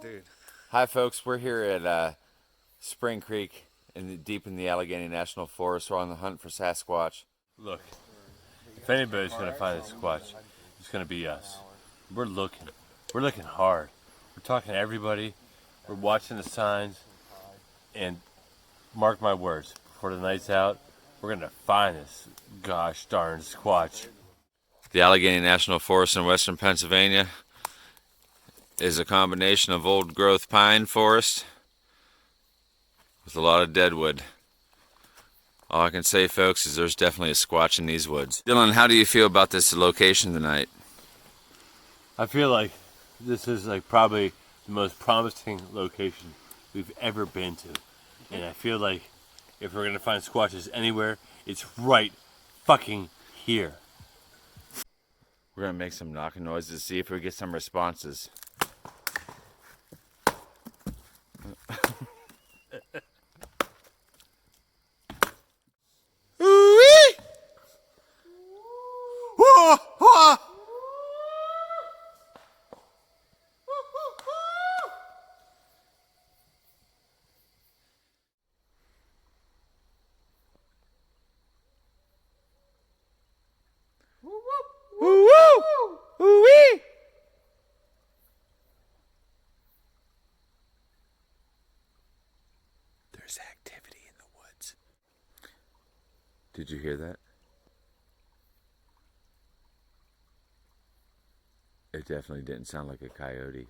Dude. Hi folks, we're here at Spring Creek deep in the Allegheny National Forest. We're on the hunt for Sasquatch. Look, if anybody's gonna find a Sasquatch, it's gonna be us. We're looking hard. We're talking to everybody. We're watching the signs, and mark my words, before the night's out, we're gonna find this gosh darn Squatch. The Allegheny National Forest in western Pennsylvania is a combination of old growth pine forest with a lot of deadwood. All I can say, folks, is there's definitely a Squatch in these woods. Dylan, how do you feel about this location tonight? I feel like this is probably the most promising location we've ever been to. And I feel like if we're gonna find Squatches anywhere, it's right fucking here. We're gonna make some knocking noises to see if we get some responses. There's activity in the woods. Did you hear that? It definitely didn't sound like a coyote.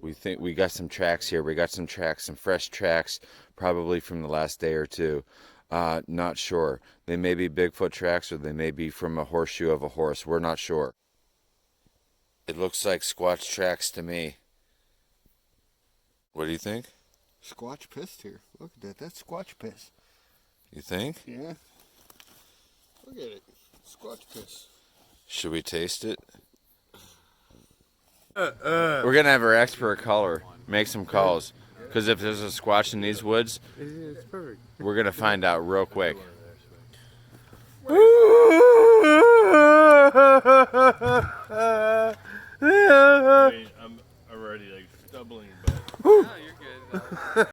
We think we got some tracks here. We got some tracks, some fresh tracks, probably from the last day or two. Not sure. They may be Bigfoot tracks or they may be from a horseshoe of a horse. We're not sure. It looks like Squatch tracks to me. What do you think? Squatch pissed here. Look at that. That's Squatch piss. You think? Yeah. Look at it. Squatch piss. Should we taste it? We're going to have our expert caller make some calls. Because if there's a Squatch in these woods, we're going to find out real quick. I'm already stumbling, but No, you're good.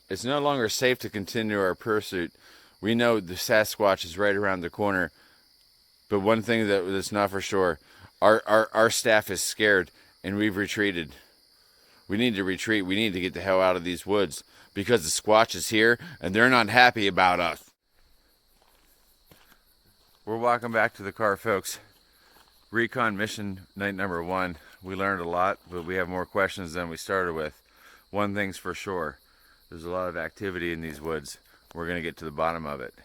It's no longer safe to continue our pursuit. We know the Sasquatch is right around the corner. But one thing that's not for sure, our staff is scared and we've retreated. We need to retreat. We need to get the hell out of these woods because the Squatch is here and they're not happy about us. We're walking back to the car, folks. Recon mission night number 1. We learned a lot, but we have more questions than we started with. One thing's for sure. There's a lot of activity in these woods. We're going to get to the bottom of it.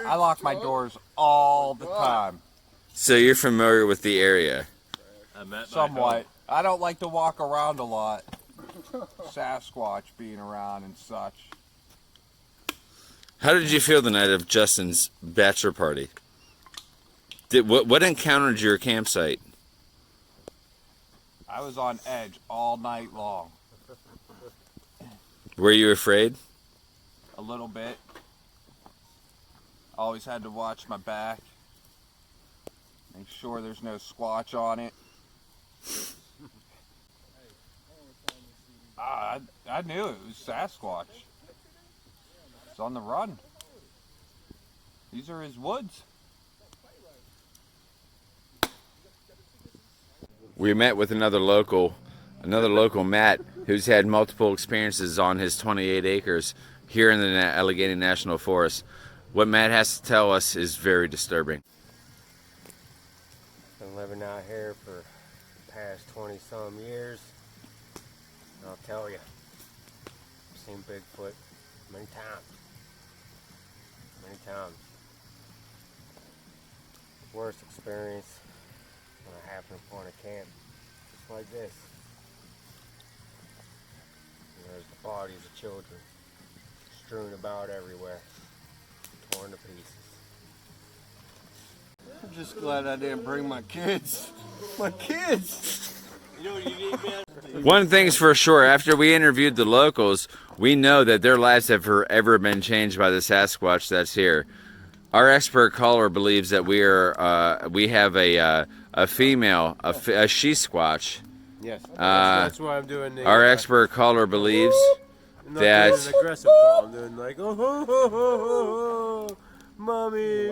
I lock my doors all the time. So you're familiar with the area? Somewhat. I don't like to walk around a lot. Sasquatch being around and such. How did you feel the night of Justin's bachelor party? What encountered your campsite? I was on edge all night long. Were you afraid? A little bit. Always had to watch my back. Make sure there's no squatch on it. I knew it was Sasquatch. It's on the run. These are his woods. We met with another local, Matt, who's had multiple experiences on his 28 acres here in the Allegheny National Forest. What Matt has to tell us is very disturbing. Been living out here for the past 20-some years. And I'll tell you, I've seen Bigfoot many times. Many times. Worst experience when I happened upon a camp just like this. And there's the bodies of children strewn about everywhere, torn to pieces. I'm just glad I didn't bring my kids. My kids! You know what you need, man? One thing's for sure, after we interviewed the locals, we know that their lives have forever been changed by the Sasquatch that's here. Our expert caller believes that we have a female, a she-squatch. Yes. That's why I'm doing the. Our expert caller believes I'm not that doing an aggressive call. I'm doing like, oh, ho, ho, ho, ho, ho, mommy.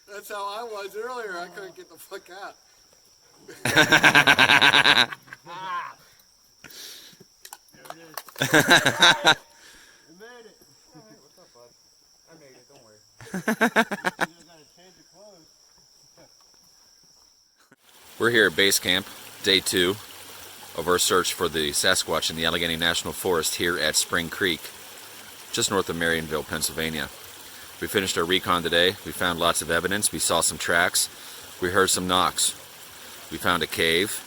That's how I was earlier. I couldn't get the fuck out. We're here at base camp, day 2 of our search for the Sasquatch in the Allegheny National Forest here at Spring Creek, just north of Marionville, Pennsylvania. We finished our recon today. We found lots of evidence. We saw some tracks. We heard some knocks. We found a cave.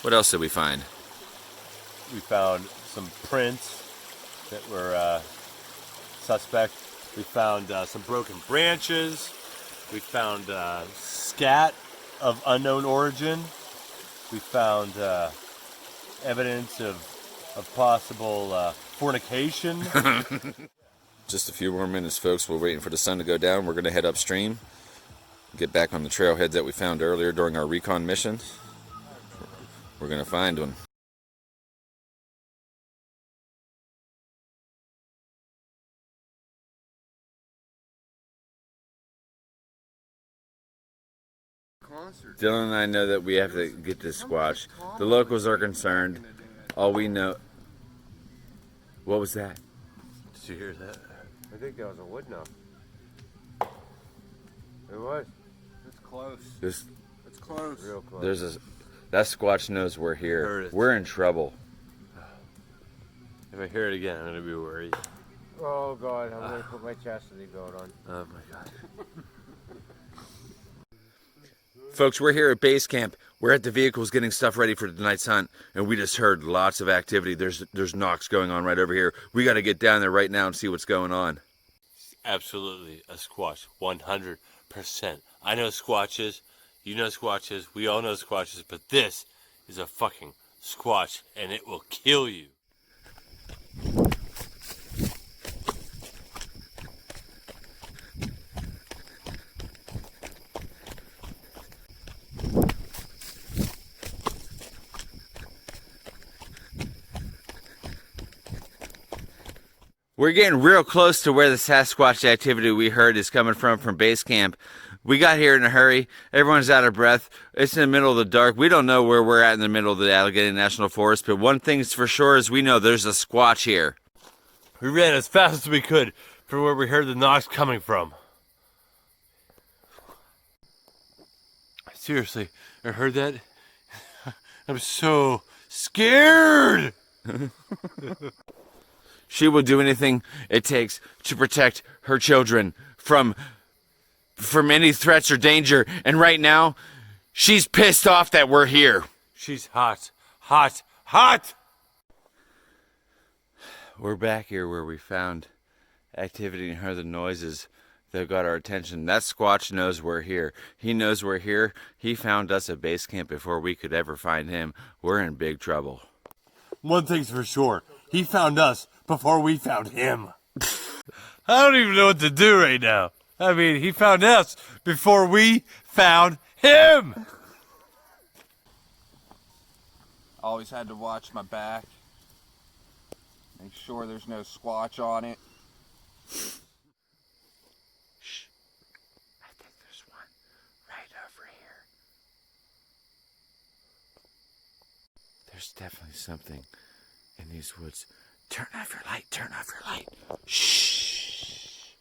What else did we find? We found some prints that were suspect. We found some broken branches. We found scat of unknown origin. We found evidence of possible fornication. Just a few more minutes, folks. We're waiting for the sun to go down. We're going to head upstream, get back on the trailhead that we found earlier during our recon mission. We're going to find one. Dylan and I know that we have to get this Squatch. The locals are concerned. All we know... What was that? Did you hear that? I think that was a wood knock. It was. It's close. This, It's close. Real close. there's a... That Squatch knows we're here. We're in trouble. If I hear it again, I'm going to be worried. Oh, God. I'm going to put my chastity belt on. Oh, my God. Folks, we're here at base camp. We're at the vehicles getting stuff ready for tonight's hunt, and we just heard lots of activity. There's knocks going on right over here. We got to get down there right now and see what's going on. Absolutely a squatch, 100%. I know squatches, you know squatches, we all know squatches, but this is a fucking squatch, and it will kill you. We're getting real close to where the Sasquatch activity we heard is coming from base camp. We got here in a hurry. Everyone's out of breath. It's in the middle of the dark. We don't know where we're at in the middle of the Allegheny National Forest, but one thing's for sure is we know there's a Squatch here. We ran as fast as we could for where we heard the knocks coming from. Seriously, I heard that. I'm so scared. She will do anything it takes to protect her children from any threats or danger. And right now, she's pissed off that we're here. She's hot, hot, hot. We're back here where we found activity and heard the noises that got our attention. That Squatch knows we're here. He knows we're here. He found us at base camp before we could ever find him. We're in big trouble. One thing's for sure. He found us before we found him. I don't even know what to do right now. I mean, he found us before we found him. Always had to watch my back. Make sure there's no squatch on it. Shh. I think there's one right over here. There's definitely something in these woods. Turn off your light. Turn off your light. Shh.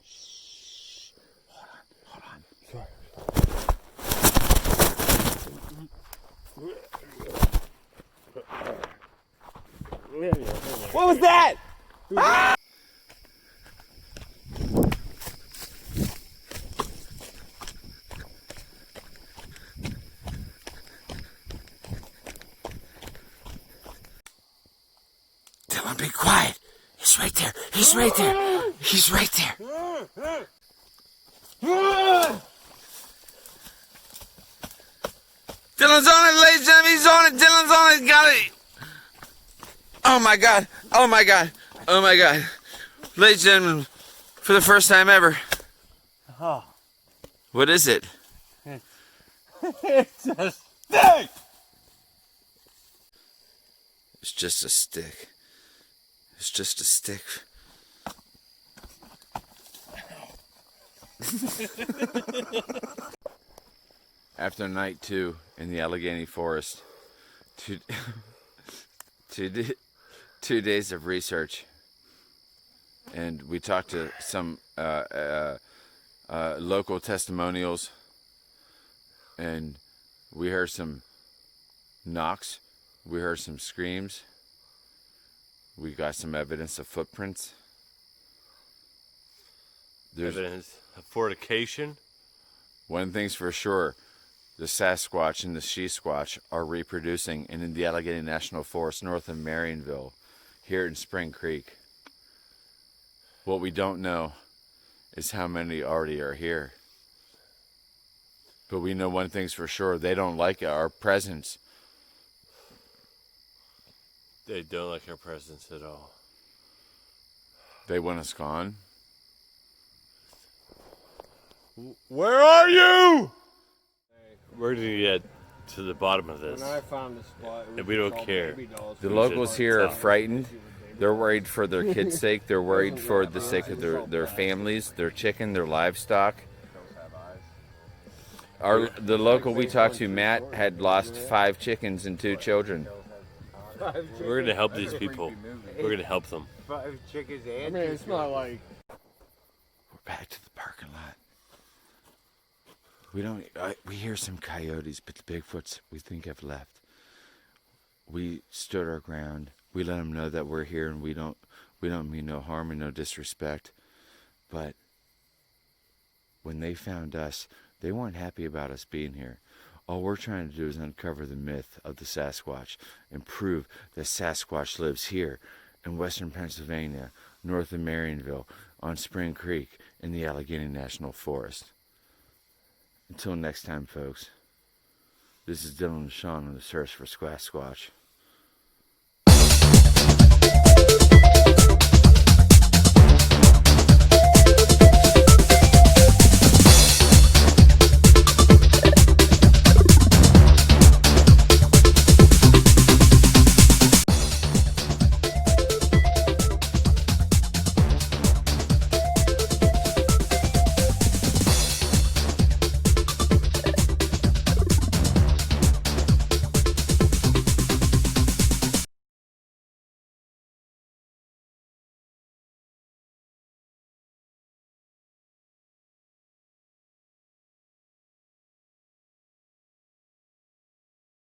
Shh. Hold on. What was that? Dylan, be quiet. He's right there. He's right there. He's right there. Dylan's on it, ladies and gentlemen. He's on it. Dylan's on it. Got it. Oh my God. Oh my God. Oh my God. Ladies and gentlemen, for the first time ever. Oh. What is it? It's a stick! It's just a stick. It's just a stick. After night 2 in the Allegheny Forest, two days of research, and we talked to some local testimonials, and we heard some knocks, we heard some screams, we got some evidence of footprints. There's Evidence of fornication. one thing's for sure, the Sasquatch and the She-Squatch are reproducing in the Allegheny National Forest north of Marionville, here in Spring Creek. What we don't know is how many already are here. But we know one thing's for sure, they don't like our presence. They don't like our presence at all. They want us gone. Where are you? We're gonna get to the bottom of this. When I found the spot, And we don't care. The locals here are frightened. They're worried for their kids' sake. They're worried for the sake of their families, their chicken, their livestock. The local we talked to, Matt, had lost 5 chickens and 2 children. We're gonna help these people. We're gonna help them. 5 chickens I and mean, it's not like We're back to the parking lot. We hear some coyotes, but the Bigfoots we think have left. We stood our ground. We let them know that we're here and we don't mean no harm and no disrespect. But when they found us, they weren't happy about us being here. All we're trying to do is uncover the myth of the Sasquatch and prove that Sasquatch lives here in western Pennsylvania, north of Marionville, on Spring Creek in the Allegheny National Forest. Until next time, folks, this is Dylan and Sean on the search for Sasquatch.